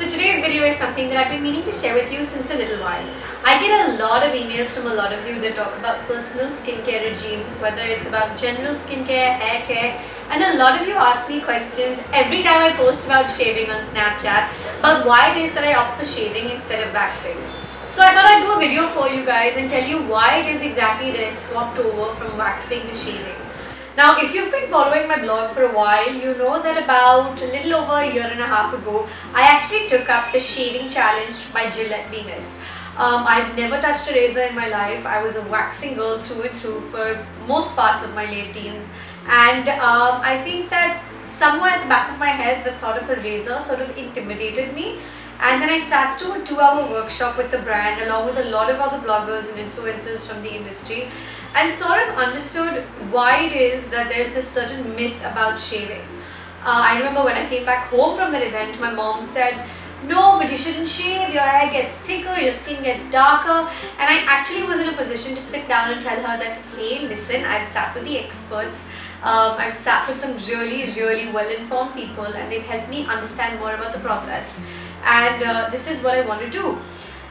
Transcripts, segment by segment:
So today's video is something that I've been meaning to share with you since a little while. I get a lot of emails from a lot of you that talk about personal skincare regimes, whether it's about general skincare, hair care, and a lot of you ask me questions every time I post about shaving on Snapchat about why it is that I opt for shaving instead of waxing. So I thought I'd do a video for you guys and tell you why it is exactly that I swapped over from waxing to shaving. Now, if you've been following my blog for a while, you know that about a little over a year and a half ago, I actually took up the shaving challenge by Gillette Venus. I'd never touched a razor in my life. I was a waxing girl through and through for most parts of my late teens. And I think that somewhere at the back of my head, the thought of a razor sort of intimidated me. And then I sat through a 2-hour workshop with the brand along with a lot of other bloggers and influencers from the industry and sort of understood why it is that there's this certain myth about shaving. I remember when I came back home from that event, my mom said, "No, but you shouldn't shave, your hair gets thicker, your skin gets darker." And I actually was in a position to sit down and tell her that, hey, listen, I've sat with the experts, I've sat with some really well-informed people and they've helped me understand more about the process. And this is what I want to do.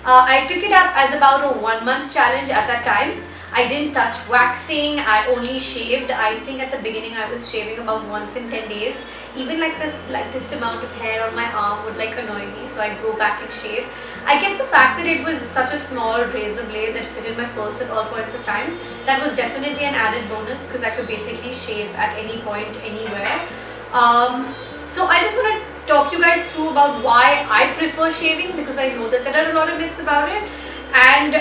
I took it up as about a 1-month challenge at that time. I didn't touch waxing, I only shaved. I think at the beginning I was shaving about once in 10 days. Even like the slightest amount of hair on my arm would like annoy me, so I'd go back and shave. I guess the fact that it was such a small razor blade that fit in my purse at all points of time, that was definitely an added bonus because I could basically shave at any point, anywhere. So I just want to talk you guys through about why I prefer shaving, because I know that there are a lot of myths about it. And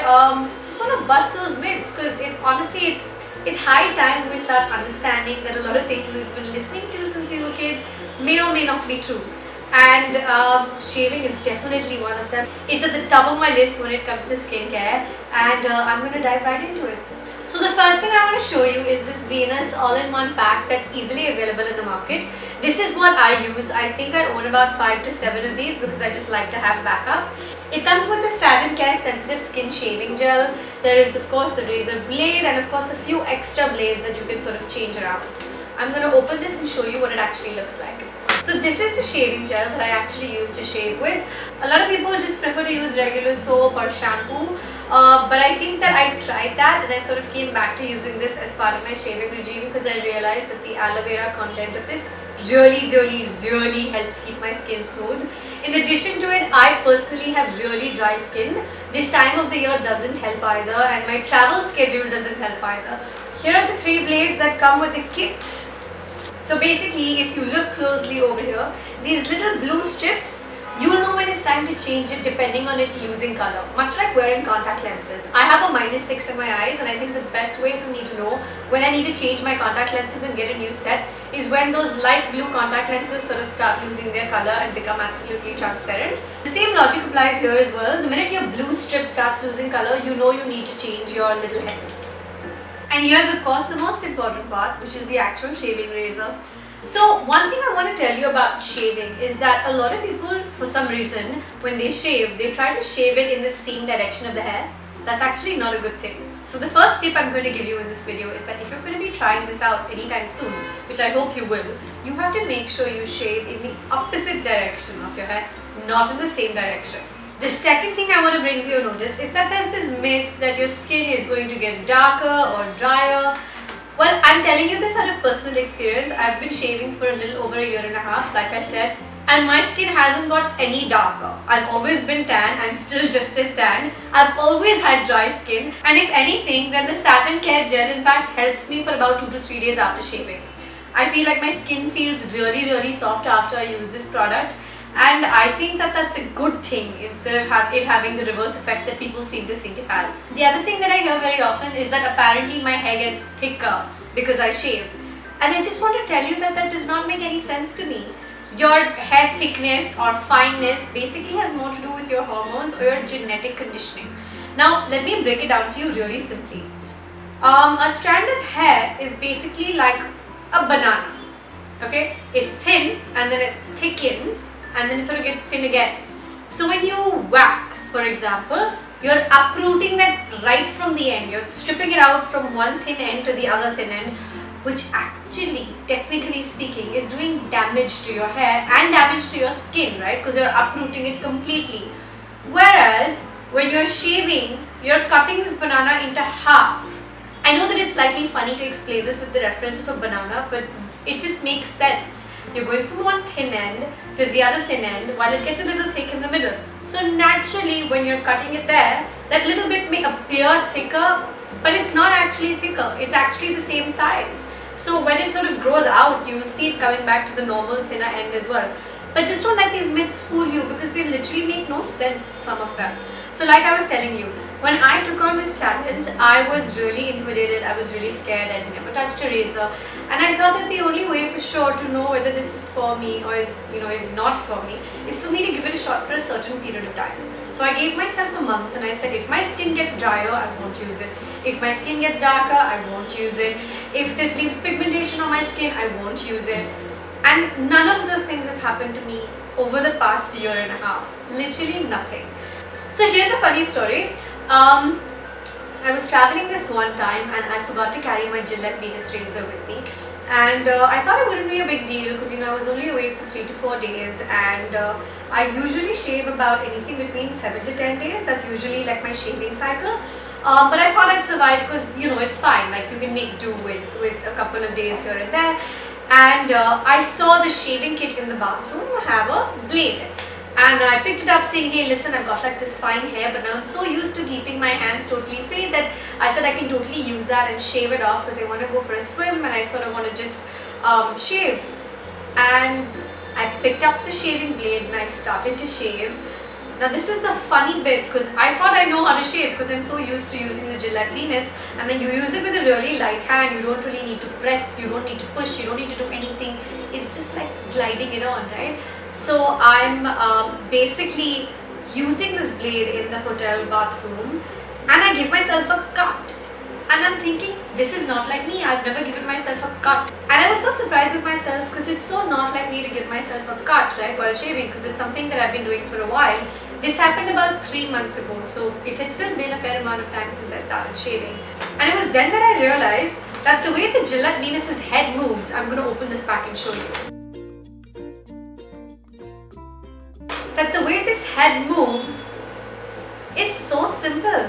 just want to bust those myths because it's high time we start understanding that a lot of things we've been listening to since we were kids may or may not be true. And shaving is definitely one of them. It's at the top of my list when it comes to skincare, and I'm going to dive right into it. So the first thing I want to show you is this Venus all-in-one pack that's easily available in the market. This is what I use. I think I own about 5 to 7 of these because I just like to have backup. It comes with the Satin Care Sensitive Skin Shaving Gel. There is of course the razor blade and of course a few extra blades that you can sort of change around. I'm going to open this and show you what it actually looks like. So this is the shaving gel that I actually use to shave with. A lot of people just prefer to use regular soap or shampoo. But I think that I've tried that and I sort of came back to using this as part of my shaving regime because I realized that the aloe vera content of this really helps keep my skin smooth. In addition to it, I personally have really dry skin. This time of the year doesn't help either, and my travel schedule doesn't help either. Here are the 3 blades that come with the kit. So basically, if you look closely over here, these little blue strips, you'll know when it's time to change it depending on it losing color, much like wearing contact lenses. I have a -6 in my eyes, and I think the best way for me to know when I need to change my contact lenses and get a new set is when those light blue contact lenses sort of start losing their color and become absolutely transparent. The same logic applies here as well. The minute your blue strip starts losing color, you know you need to change your little head. And here's of course the most important part, which is the actual shaving razor. So one thing I want to tell you about shaving is that a lot of people, for some reason, when they shave, they try to shave it in the same direction of the hair. That's actually not a good thing. So the first tip I'm going to give you in this video is that if you're going to be trying this out anytime soon, which I hope you will, you have to make sure you shave in the opposite direction of your hair, not in the same direction. The second thing I want to bring to your notice is that there's this myth that your skin is going to get darker or drier. Well, I'm telling you this out of personal experience. I've been shaving for a little over a year and a half, like I said, and my skin hasn't got any darker. I've always been tan, I'm still just as tan. I've always had dry skin, and if anything, then the Satin Care Gel in fact helps me for about 2 to 3 days after shaving. I feel like my skin feels really soft after I use this product. And I think that that's a good thing instead of it having the reverse effect that people seem to think it has. The other thing that I hear very often is that apparently my hair gets thicker because I shave. And I just want to tell you that that does not make any sense to me. Your hair thickness or fineness basically has more to do with your hormones or your genetic conditioning. Now, let me break it down for you really simply. A strand of hair is basically like a banana. Okay? It's thin and then it thickens and then it sort of gets thin again. So when you wax, for example, you're uprooting that right from the end. You're stripping it out from one thin end to the other thin end, which actually, technically speaking, is doing damage to your hair and damage to your skin, right? Because you're uprooting it completely. Whereas when you're shaving, you're cutting this banana into half. I know that it's slightly funny to explain this with the reference of a banana, but it just makes sense. You're going from one thin end to the other thin end while it gets a little thick in the middle. So naturally, when you're cutting it there, that little bit may appear thicker, but it's not actually thicker. It's actually the same size. So when it sort of grows out, you'll see it coming back to the normal thinner end as well. But just don't let these myths fool you, because they literally make no sense, some of them. So like I was telling you, when I took on this challenge, I was really intimidated, I was really scared, I'd never touched a razor, and I thought that the only way for sure to know whether this is for me or is not for me is for me to give it a shot for a certain period of time. So I gave myself a month and I said, if my skin gets drier, I won't use it. If my skin gets darker, I won't use it. If this leaves pigmentation on my skin, I won't use it. And none of those things have happened to me over the past year and a half. Literally nothing. So here's a funny story. I was traveling this one time and I forgot to carry my Gillette Venus razor with me. And I thought it wouldn't be a big deal because I was only away for 3 to 4 days, and I usually shave about anything between 7 to 10 days. That's usually like my shaving cycle. But I thought I'd survive because it's fine, like you can make do with a couple of days here and there. And I saw the shaving kit in the bathroom have a blade, and I picked it up saying, hey listen, I've got like this fine hair, but now I'm so used to keeping my hands totally free that I said I can totally use that and shave it off because I want to go for a swim and I sort of want to just shave. And I picked up the shaving blade and I started to shave. Now this is the funny bit, because I thought I know how to shave because I'm so used to using the Gillette Venus, and then you use it with a really light hand. You don't really need to press, you don't need to push, you don't need to do anything. It's just like gliding it on, right? So I'm basically using this blade in the hotel bathroom and I give myself a cut. And I'm thinking, this is not like me, I've never given myself a cut. And I was so surprised with myself because it's so not like me to give myself a cut, right, while shaving, because it's something that I've been doing for a while. This happened about 3 months ago, so it had still been a fair amount of time since I started shaving. And it was then that I realized that the way the Gillette Venus's head moves, I'm going to open this pack and show you. That the way this head moves is so simple.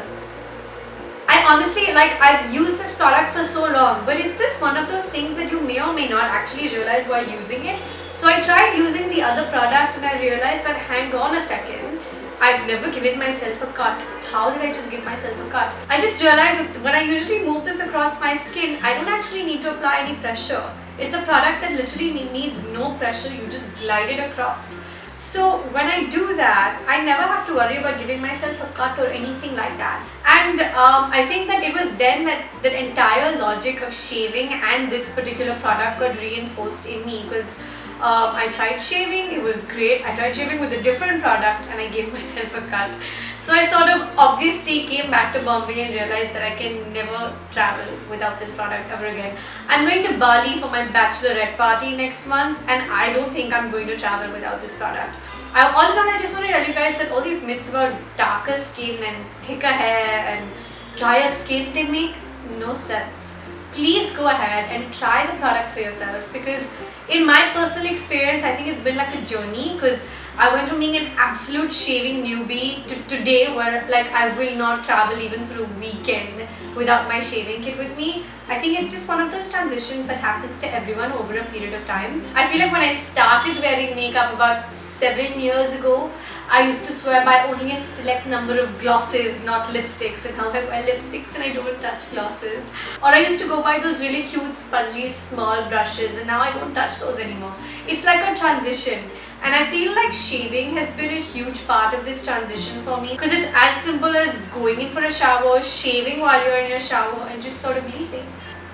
I honestly, I've used this product for so long, but it's just one of those things that you may or may not actually realize while using it. So I tried using the other product and I realized that, hang on a second, I've never given myself a cut. How did I just give myself a cut? I just realized that when I usually move this across my skin, I don't actually need to apply any pressure. It's a product that literally needs no pressure, you just glide it across. So when I do that, I never have to worry about giving myself a cut or anything like that. And I think that it was then that the entire logic of shaving and this particular product got reinforced in me, because I tried shaving, it was great. I tried shaving with a different product and I gave myself a cut. So I sort of obviously came back to Bombay and realized that I can never travel without this product ever again. I'm going to Bali for my bachelorette party next month and I don't think I'm going to travel without this product. All in all, I just want to tell you guys that all these myths about darker skin and thicker hair and drier skin, they make no sense. Please go ahead and try the product for yourself, because in my personal experience, I think it's been like a journey, because I went from being an absolute shaving newbie to today where I will not travel even for a weekend without my shaving kit with me. I think it's just one of those transitions that happens to everyone over a period of time. I feel like when I started wearing makeup about 7 years ago, I used to swear by only a select number of glosses, not lipsticks, and now I wear lipsticks and I don't touch glosses. Or I used to go by those really cute spongy small brushes and now I don't touch those anymore. It's like a transition. And I feel like shaving has been a huge part of this transition for me, because it's as simple as going in for a shower, shaving while you're in your shower and just sort of leaving.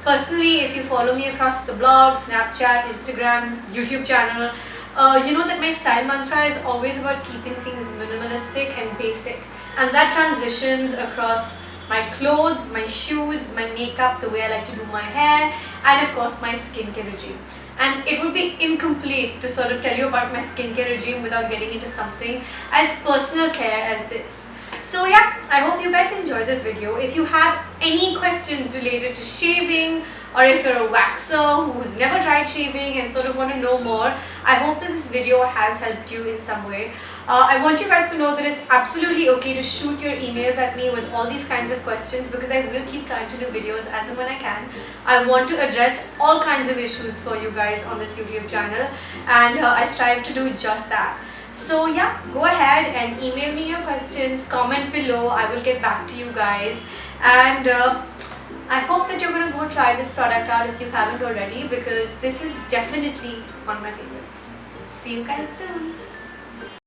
Personally, if you follow me across the blog, Snapchat, Instagram, YouTube channel, you know that my style mantra is always about keeping things minimalistic and basic. And that transitions across my clothes, my shoes, my makeup, the way I like to do my hair, and of course my skincare regime. And it would be incomplete to sort of tell you about my skincare regime without getting into something as personal care as this. So yeah, I hope you guys enjoyed this video. If you have any questions related to shaving or if you're a waxer who's never tried shaving and sort of want to know more, I hope that this video has helped you in some way. I want you guys to know that it's absolutely okay to shoot your emails at me with all these kinds of questions, because I will keep trying to do videos as and when I can. I want to address all kinds of issues for you guys on this YouTube channel, and I strive to do just that. So yeah, go ahead and email me your questions, comment below, I will get back to you guys, and I hope that you're going to go try this product out if you haven't already, because this is definitely one of my favorites. See you guys soon.